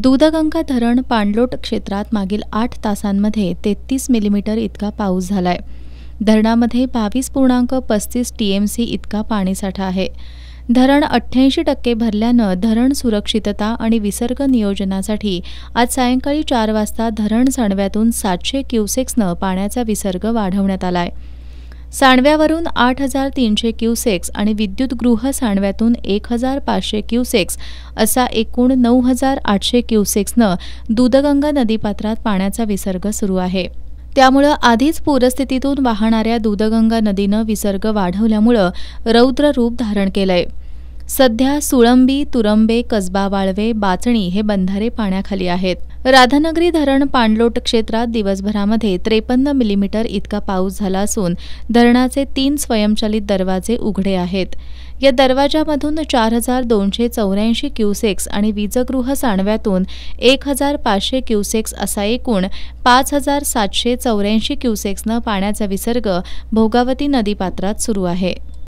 दूधगंगा धरण पाणलोट क्षेत्रात मागील 8 तासांमध्ये 33 मिलीमीटर इतका पाऊस झालाय। धरणामध्ये 22.35 टीएमसी इतका पाणीसाठा आहे। धरण 88% भरल्यानं धरण सुरक्षितता आणि विसर्ग नियोजनासाठी आज सायंकाळी 4 वाजता धरण सांडव्यातून 700 क्युसेक्सनं पाण्याचा विसर्ग वाढवण्यात आलाय। सांडव्यावरून 8,300 क्युसेक्स आणि विद्युतगृह सांडव्यातून 1,500 क्युसेक्स असा एकूण 9,800 क्युसेक्सनं दूधगंगा नदीपात्रात पाण्याचा विसर्ग सुरू आहे। त्यामुळे आधीच पूरस्थितीतून वाहणाऱ्या दूधगंगा नदीनं विसर्ग वाढवल्यामुळे रौद्र रूप धारण केलंय। सध्या सुळंबी, तुरंबे, कसबा वाळवे, बाचणी हे बंधारे पाण्याखाली आहेत। राधानगरी धरण पाणलोट क्षेत्रात दिवसभरामध्ये 53 मिलीमीटर इतका पाऊस झाला असून धरणाचे 3 स्वयंचलित दरवाजे उघडे आहेत। या दरवाजामधून 4,284 क्युसेक्स आणि वीजगृह सांडव्यातून 1,500 क्युसेक्स असा एकूण 5,784 क्युसेक्सनं पाण्याचा विसर्ग भोगावती नदीपात्रात सुरू आहे।